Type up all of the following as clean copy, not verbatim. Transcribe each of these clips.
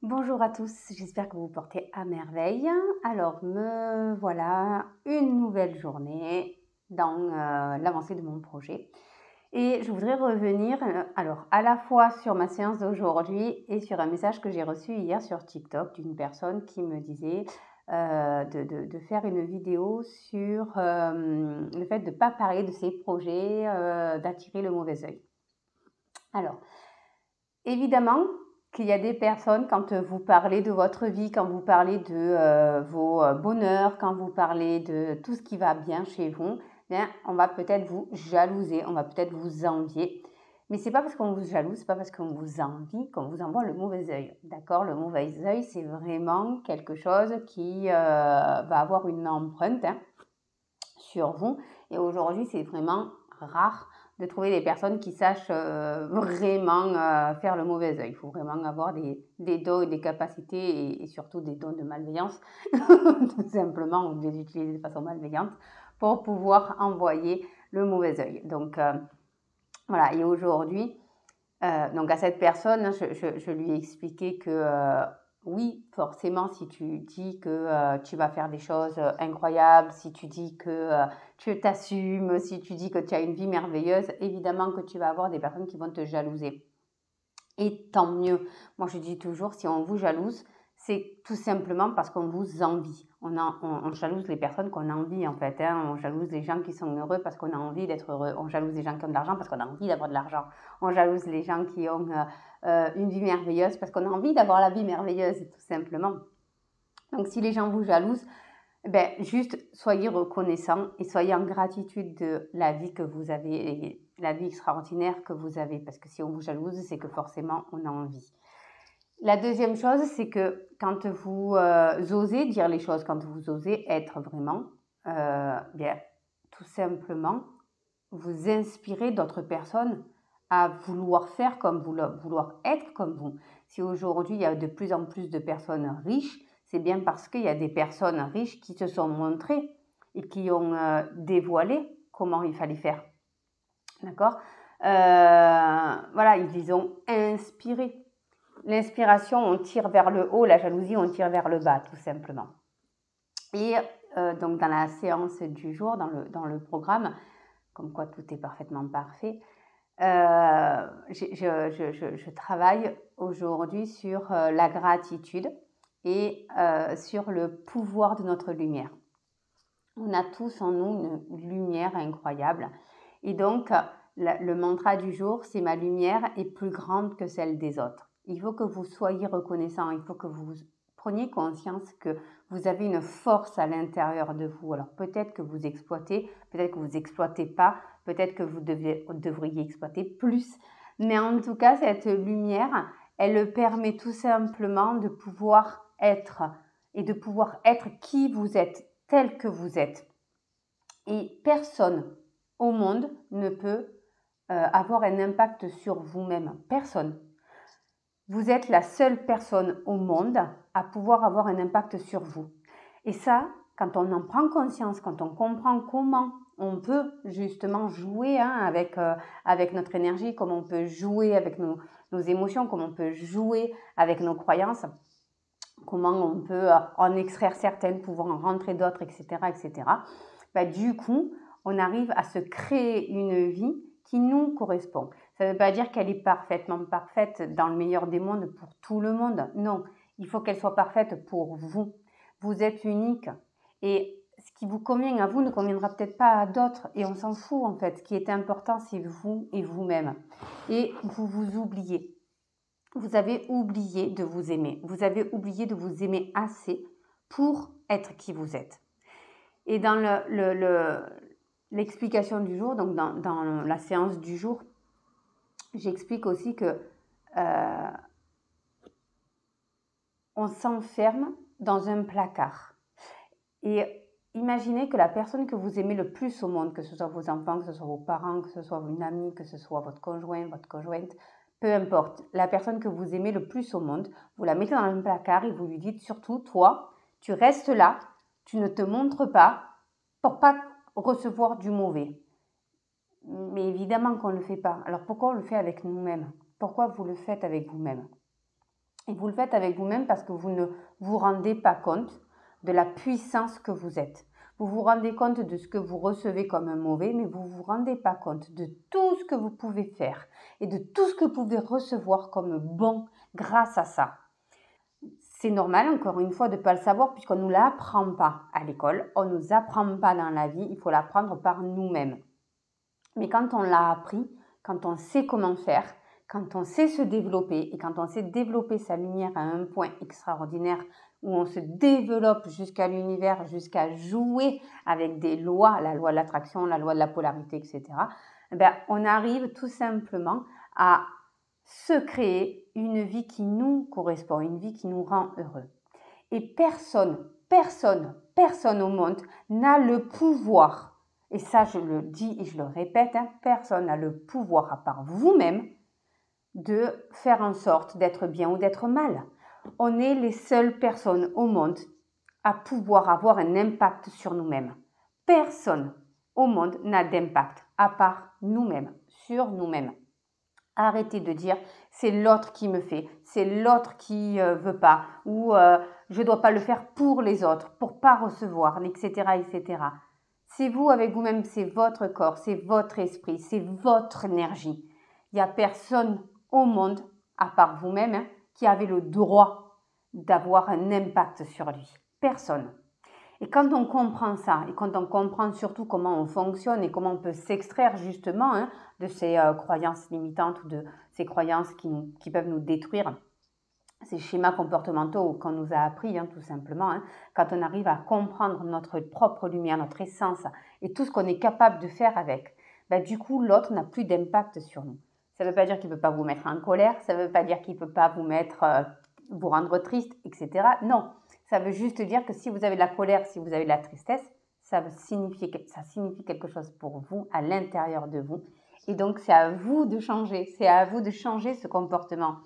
Bonjour à tous, j'espère que vous vous portez à merveille. Alors, me voilà une nouvelle journée dans l'avancée de mon projet. Et je voudrais revenir alors à la fois sur ma séance d'aujourd'hui et sur un message que j'ai reçu hier sur TikTok d'une personne qui me disait de faire une vidéo sur le fait de ne pas parler de ses projets, d'attirer le mauvais œil. Alors, évidemment qu'il y a des personnes, quand vous parlez de votre vie, quand vous parlez de vos bonheurs, quand vous parlez de tout ce qui va bien chez vous, bien, on va peut-être vous jalouser, on va peut-être vous envier. Mais c'est pas parce qu'on vous jalouse, c'est pas parce qu'on vous envie qu'on vous envoie le mauvais œil. D'accord? Le mauvais œil, c'est vraiment quelque chose qui va avoir une empreinte sur vous. Et aujourd'hui, c'est vraiment rare de trouver des personnes qui sachent vraiment faire le mauvais œil. Il faut vraiment avoir des dons et des capacités et surtout des dons de malveillance, tout simplement, ou de les utiliser de façon malveillante pour pouvoir envoyer le mauvais œil. Donc voilà, et aujourd'hui, donc à cette personne, je lui ai expliqué que oui, forcément, si tu dis que tu vas faire des choses incroyables, si tu dis que tu t'assumes, si tu dis que tu as une vie merveilleuse, évidemment que tu vas avoir des personnes qui vont te jalouser. Et tant mieux. Moi, je dis toujours, si on vous jalouse, c'est tout simplement parce qu'on vous envie. On jalouse les personnes qu'on a envie, en fait. On jalouse les gens qui sont heureux parce qu'on a envie d'être heureux. On jalouse les gens qui ont de l'argent parce qu'on a envie d'avoir de l'argent. On jalouse les gens qui ont une vie merveilleuse parce qu'on a envie d'avoir la vie merveilleuse, tout simplement. Donc, si les gens vous jalousent, ben, juste soyez reconnaissants et soyez en gratitude de la vie que vous avez et la vie extraordinaire que vous avez. Parce que si on vous jalouse, c'est que forcément, on a envie. La deuxième chose, c'est que quand vous osez dire les choses, quand vous osez être vraiment, bien, tout simplement, vous inspirez d'autres personnes à vouloir faire comme vous, vouloir être comme vous. Si aujourd'hui, il y a de plus en plus de personnes riches, c'est bien parce qu'il y a des personnes riches qui se sont montrées et qui ont dévoilé comment il fallait faire. D'accord? Voilà, ils les ont inspirés. L'inspiration, on tire vers le haut, la jalousie, on tire vers le bas, tout simplement. Et donc, dans la séance du jour, dans le programme, comme quoi tout est parfaitement parfait, je travaille aujourd'hui sur la gratitude et sur le pouvoir de notre lumière. On a tous en nous une lumière incroyable. Et donc, le mantra du jour, c'est ma lumière est plus grande que celle des autres. Il faut que vous soyez reconnaissant, il faut que vous preniez conscience que vous avez une force à l'intérieur de vous. Alors peut-être que vous exploitez, peut-être que vous n'exploitez pas, peut-être que vous devriez exploiter plus. Mais en tout cas, cette lumière, elle permet tout simplement de pouvoir être et de pouvoir être qui vous êtes, tel que vous êtes. Et personne au monde ne peut avoir un impact sur vous-même. Personne. Vous êtes la seule personne au monde à pouvoir avoir un impact sur vous. Et ça, quand on en prend conscience, quand on comprend comment on peut justement jouer avec notre énergie, comment on peut jouer avec nos émotions, comment on peut jouer avec nos croyances, comment on peut en extraire certaines, pouvoir en rentrer d'autres, etc., etc. Bah, du coup, on arrive à se créer une vie qui nous correspond. Ça ne veut pas dire qu'elle est parfaitement parfaite dans le meilleur des mondes pour tout le monde. Non, il faut qu'elle soit parfaite pour vous. Vous êtes unique et ce qui vous convient à vous ne conviendra peut-être pas à d'autres et on s'en fout en fait. Ce qui est important, c'est vous et vous-même. Et vous vous oubliez. Vous avez oublié de vous aimer. Vous avez oublié de vous aimer assez pour être qui vous êtes. Et dans l'explication du jour, donc dans la séance du jour, j'explique aussi que on s'enferme dans un placard. Et imaginez que la personne que vous aimez le plus au monde, que ce soit vos enfants, que ce soit vos parents, que ce soit une amie, que ce soit votre conjoint, votre conjointe, peu importe, la personne que vous aimez le plus au monde, vous la mettez dans un placard et vous lui dites surtout, toi, tu restes là, tu ne te montres pas pour pas recevoir du mauvais. Mais évidemment qu'on ne le fait pas. Alors pourquoi on le fait avec nous-mêmes? Pourquoi vous le faites avec vous-même? Et vous le faites avec vous-même parce que vous ne vous rendez pas compte de la puissance que vous êtes. Vous vous rendez compte de ce que vous recevez comme un mauvais, mais vous ne vous rendez pas compte de tout ce que vous pouvez faire et de tout ce que vous pouvez recevoir comme bon grâce à ça. C'est normal, encore une fois, de ne pas le savoir puisqu'on ne nous l'apprend pas à l'école, on ne nous apprend pas dans la vie, il faut l'apprendre par nous-mêmes. Mais quand on l'a appris, quand on sait comment faire, quand on sait se développer et quand on sait développer sa lumière à un point extraordinaire où on se développe jusqu'à l'univers, jusqu'à jouer avec des lois, la loi de l'attraction, la loi de la polarité, etc., ben, on arrive tout simplement à se créer une vie qui nous correspond, une vie qui nous rend heureux. Et personne au monde n'a le pouvoir, et ça je le dis et je le répète, personne n'a le pouvoir à part vous-même de faire en sorte d'être bien ou d'être mal. On est les seules personnes au monde à pouvoir avoir un impact sur nous-mêmes. Personne au monde n'a d'impact à part nous-mêmes, sur nous-mêmes. Arrêtez de dire c'est l'autre qui me fait, c'est l'autre qui veut pas, ou je dois pas le faire pour les autres, pour pas recevoir, etc., etc. C'est vous avec vous-même, c'est votre corps, c'est votre esprit, c'est votre énergie. Il n'y a personne au monde, à part vous-même, qui avait le droit d'avoir un impact sur lui. Personne. Et quand on comprend ça, et quand on comprend surtout comment on fonctionne et comment on peut s'extraire justement de ces croyances limitantes ou de ces croyances qui peuvent nous détruire, ces schémas comportementaux qu'on nous a appris tout simplement, quand on arrive à comprendre notre propre lumière, notre essence et tout ce qu'on est capable de faire avec, du coup l'autre n'a plus d'impact sur nous. Ça ne veut pas dire qu'il ne peut pas vous mettre en colère, ça ne veut pas dire qu'il ne peut pas vous rendre triste, etc. Non, ça veut juste dire que si vous avez de la colère, si vous avez de la tristesse, ça signifie quelque chose pour vous, à l'intérieur de vous. Et donc, c'est à vous de changer. C'est à vous de changer ce comportement.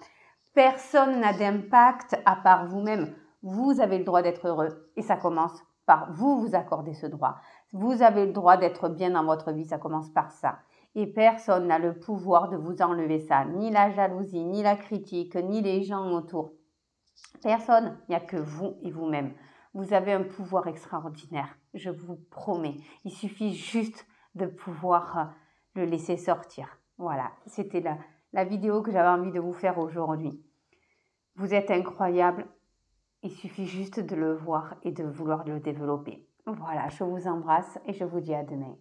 Personne n'a d'impact à part vous-même. Vous avez le droit d'être heureux. Et ça commence par vous accorder ce droit. Vous avez le droit d'être bien dans votre vie. Ça commence par ça. Et personne n'a le pouvoir de vous enlever ça. Ni la jalousie, ni la critique, ni les gens autour. Personne, il n'y a que vous et vous-même. Vous avez un pouvoir extraordinaire, je vous promets. Il suffit juste de pouvoir le laisser sortir. Voilà, c'était la vidéo que j'avais envie de vous faire aujourd'hui. Vous êtes incroyable, il suffit juste de le voir et de vouloir le développer. Voilà, je vous embrasse et je vous dis à demain.